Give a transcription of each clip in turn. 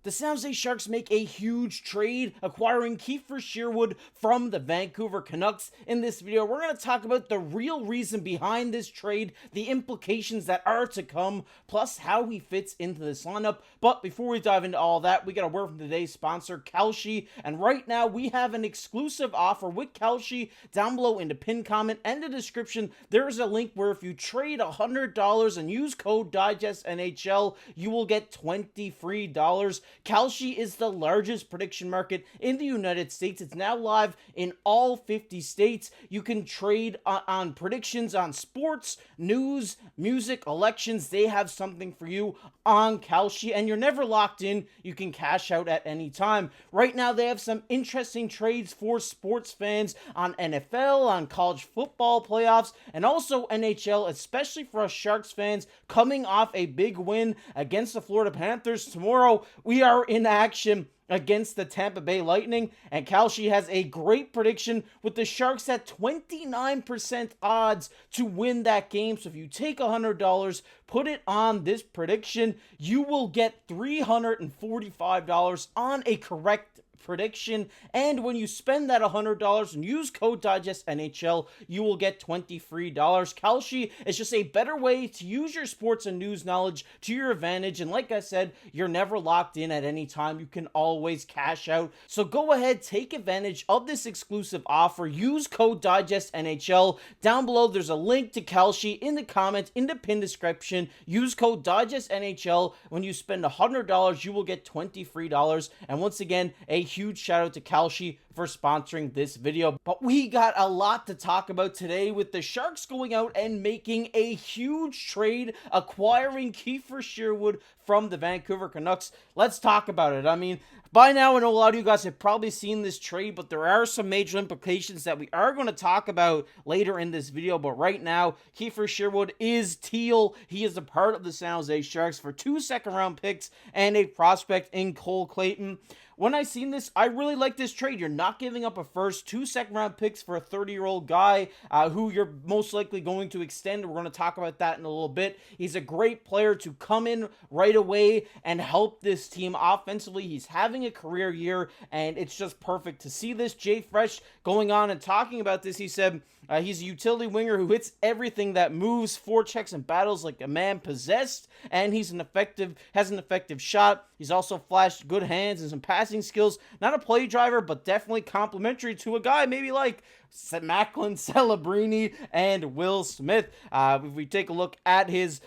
The San Jose Sharks make a huge trade, acquiring Kiefer Sherwood from the Vancouver Canucks. In this video, we're going to talk about the real reason behind this trade, the implications that are to come, plus how he fits into this lineup. But before we dive into all that, we got a word from today's sponsor, Kalshi. And right now, we have an exclusive offer with Kalshi. Down below in the pinned comment and the description, there is a link where if you trade $100 and use code DIGESTNHL, you will get $20 free. Kalshi is the largest prediction market in the United States. It's now live in all 50 states. You can trade on predictions on sports, news, music, elections. They have something for you on Kalshi, and you're never locked in. You can cash out at any time. Right now, they have some interesting trades for sports fans on NFL, on college football playoffs, and also NHL, especially for us Sharks fans coming off a big win against the Florida Panthers. Tomorrow, we are in action against the Tampa Bay Lightning, and Kalshi has a great prediction with the Sharks at 29% odds to win that game. So if you take $100, put it on this prediction, you will get $345 on a correct prediction. And when you spend that $100 and use code DIGESTNHL, you will get $20 free. Kalshi is just a better way to use your sports and news knowledge to your advantage. And like I said, you're never locked in at any time. You can always cash out. So go ahead, take advantage of this exclusive offer. Use code DIGESTNHL. Down below, there's a link to Kalshi in the comments, in the pinned description. Use code DIGESTNHL. When you spend $100, you will get $20 free. And once again, a huge shout out to Kalshi for sponsoring this video. But we got a lot to talk about today with the Sharks going out and making a huge trade, acquiring Kiefer Sherwood from the Vancouver Canucks. Let's talk about it. I mean, by now, I know a lot of you guys have probably seen this trade, but there are some major implications that we are going to talk about later in this video. But right now, Kiefer Sherwood is teal. He is a part of the San Jose Sharks for 2 second-round picks and a prospect in Cole Quetin. When I seen this, I really like this trade. You're not giving up a first, 2 second-round picks for a 30-year-old guy who you're most likely going to extend. We're going to talk about that in a little bit. He's a great player to come in right away and help this team offensively. He's having a career year, and it's just perfect to see this. Jay Fresh going on and talking about this, he said, he's a utility winger who hits everything that moves, forechecks and battles like a man possessed, and has an effective shot. He's also flashed good hands and some passing skills. Not a play driver, but definitely complimentary to a guy maybe like Macklin Celebrini and Will Smith. If we take a look at his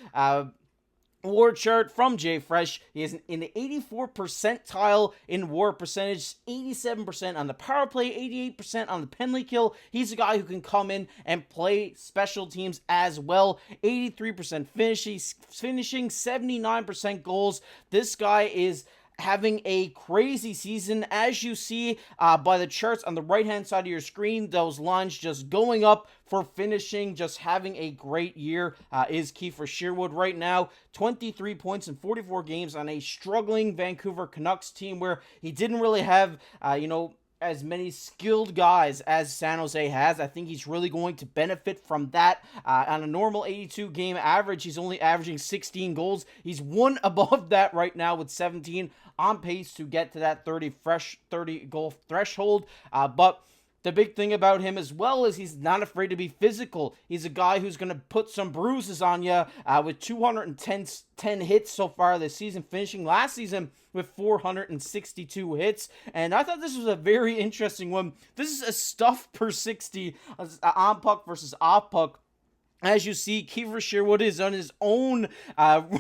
WAR chart from Jay Fresh, he is in the 84th percentile in WAR percentage, 87% on the power play, 88% on the penalty kill. He's a guy who can come in and play special teams as well. 83% finishing, 79% goals. This guy is having a crazy season, as you see by the charts on the right hand side of your screen. Those lines just going up for finishing, just having a great year is Kiefer Sherwood right now. 23 points in 44 games on a struggling Vancouver Canucks team where he didn't really have as many skilled guys as San Jose has. I think he's really going to benefit from that. On a normal 82 game average, he's only averaging 16 goals. He's one above that right now with 17, on pace to get to that 30 goal threshold. But the big thing about him as well is he's not afraid to be physical. He's a guy who's going to put some bruises on you with 210 hits so far this season, finishing last season with 462 hits. And I thought this was a very interesting one. This is a stuff per 60 on puck versus off puck. As you see, Kiefer Sherwood is on his own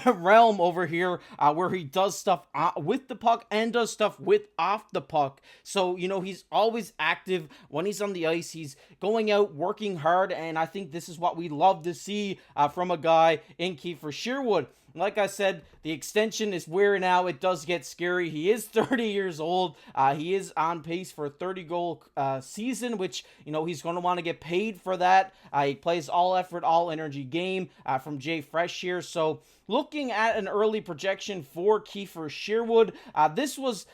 realm over here where he does stuff with the puck and does stuff off the puck. So, he's always active when he's on the ice. He's going out, working hard, and I think this is what we love to see from a guy in Kiefer Sherwood. Like I said, the extension is where now it does get scary. He is 30 years old. He is on pace for a 30-goal season, which, he's going to want to get paid for that. He plays all-effort, all-energy game from Jay Fresh here. So looking at an early projection for Kiefer Sherwood, this was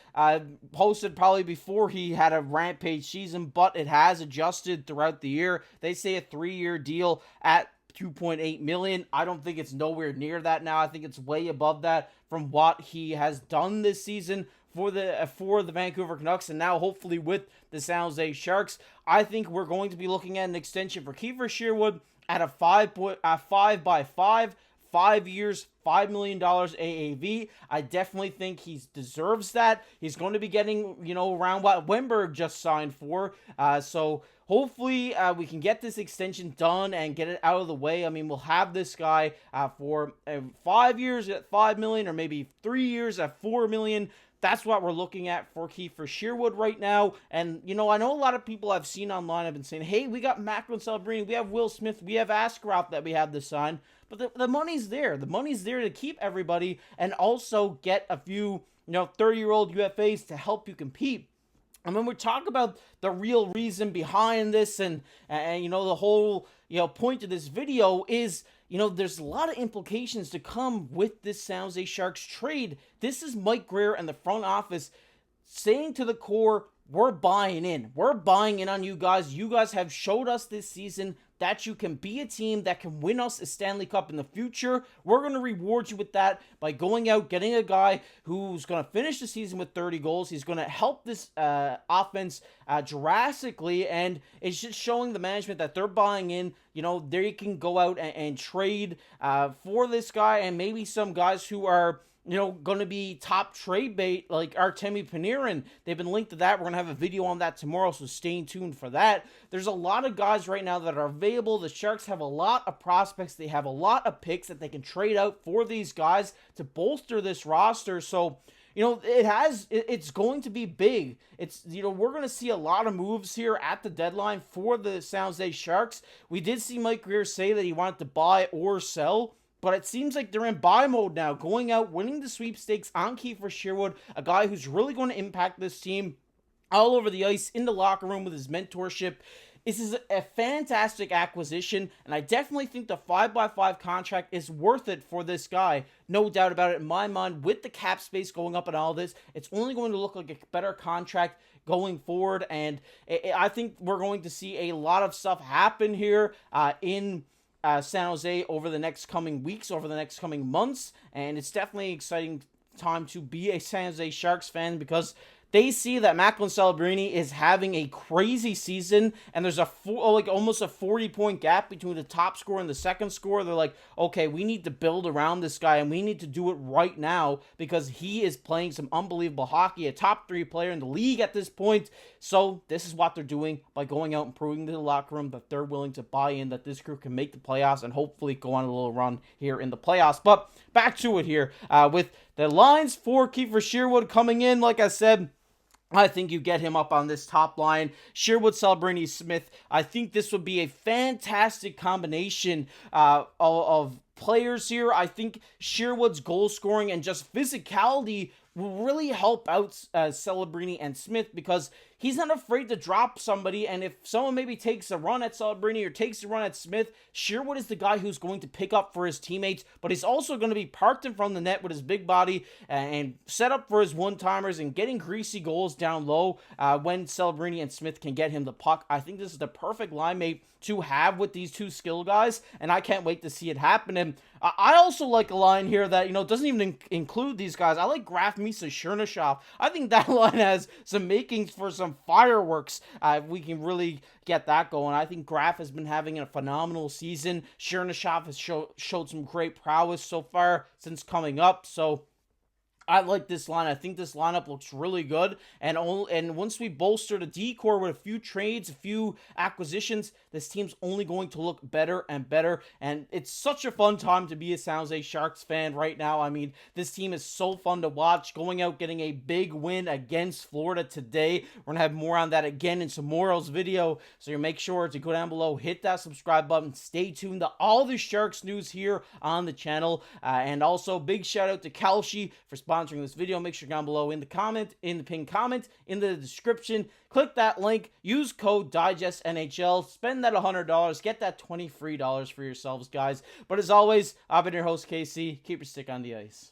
posted probably before he had a rampage season, but it has adjusted throughout the year. They say a 3-year deal at $2.8 million. I don't think it's nowhere near that now. I think it's way above that from what he has done this season for the Vancouver Canucks, and now hopefully with the San Jose Sharks. I think we're going to be looking at an extension for Kiefer Sherwood at a 5x5, 5 years, $5 million AAV. I definitely think he deserves that. He's going to be getting, around what Wennberg just signed for. So hopefully we can get this extension done and get it out of the way. I mean, we'll have this guy for 5 years at $5 million, or maybe 3 years at $4 million. That's what we're looking at for Kiefer Sherwood right now. And, I know a lot of people I've seen online have been saying, hey, we got Macklin Celebrini, we have Will Smith, we have Askarov that we have to sign. But the money's there. The money's there to keep everybody and also get a few, 30-year-old UFAs to help you compete. And when we talk about the real reason behind this and the whole, point of this video is, there's a lot of implications to come with this San Jose Sharks trade. This is Mike Grier and the front office saying to the core, we're buying in. We're buying in on you guys. You guys have showed us this season that you can be a team that can win us a Stanley Cup in the future. We're going to reward you with that by going out, getting a guy who's going to finish the season with 30 goals. He's going to help this offense drastically, and it's just showing the management that they're buying in. They can go out and trade for this guy, and maybe some guys who are going to be top trade bait like Artemi Panarin. They've been linked to that. We're going to have a video on that tomorrow, so stay tuned for that. There's a lot of guys right now that are available. The Sharks have a lot of prospects. They have a lot of picks that they can trade out for these guys to bolster this roster. So, it's going to be big. We're going to see a lot of moves here at the deadline for the San Jose Sharks. We did see Mike Grier say that he wanted to buy or sell, but it seems like they're in buy mode now, going out, winning the sweepstakes on Kiefer Sherwood, a guy who's really going to impact this team all over the ice, in the locker room with his mentorship. This is a fantastic acquisition, and I definitely think the 5x5 contract is worth it for this guy. No doubt about it in my mind. With the cap space going up and all this, it's only going to look like a better contract going forward, and I think we're going to see a lot of stuff happen here in San Jose over the next coming weeks, over the next coming months, and it's definitely an exciting time to be a San Jose Sharks fan because they see that Macklin Celebrini is having a crazy season, and there's almost a 40-point gap between the top scorer and the second scorer. They're like, okay, we need to build around this guy, and we need to do it right now because he is playing some unbelievable hockey, a top 3 player in the league at this point. So this is what they're doing by going out and proving to the locker room that they're willing to buy in, that this group can make the playoffs and hopefully go on a little run here in the playoffs. But back to it here with the lines for Kiefer Sherwood coming in. Like I said, I think you get him up on this top line. Sherwood, Celebrini, Smith. I think this would be a fantastic combination of players here. I think Sherwood's goal scoring and just physicality will really help out Celebrini and Smith because he's not afraid to drop somebody, and if someone maybe takes a run at Celebrini or takes a run at Smith, Sherwood is the guy who's going to pick up for his teammates, but he's also going to be parked in front of the net with his big body and set up for his one-timers and getting greasy goals down low when Celebrini and Smith can get him the puck. I think this is the perfect line mate to have with these two skill guys, and I can't wait to see it happen. And I also like a line here that, doesn't even include these guys. I like Graf, Misa, Chernyshov. I think that line has some makings for some fireworks. If we can really get that going. I think Graf has been having a phenomenal season. Chernyshov has showed some great prowess so far since coming up. So I like this line. I think this lineup looks really good. And once we bolster the D-core with a few trades, a few acquisitions, this team's only going to look better and better. And it's such a fun time to be a San Jose Sharks fan right now. I mean, this team is so fun to watch. Going out, getting a big win against Florida today. We're going to have more on that again in tomorrow's video. So you make sure to go down below, hit that subscribe button. Stay tuned to all the Sharks news here on the channel. And also, big shout out to Kalshi for sponsoring this video. Make sure down below in the pinned comment, in the description, click that link, use code DIGESTNHL, spend that $100, get that $20 free for yourselves, guys. But as always, I've been your host, KC. Keep your stick on the ice.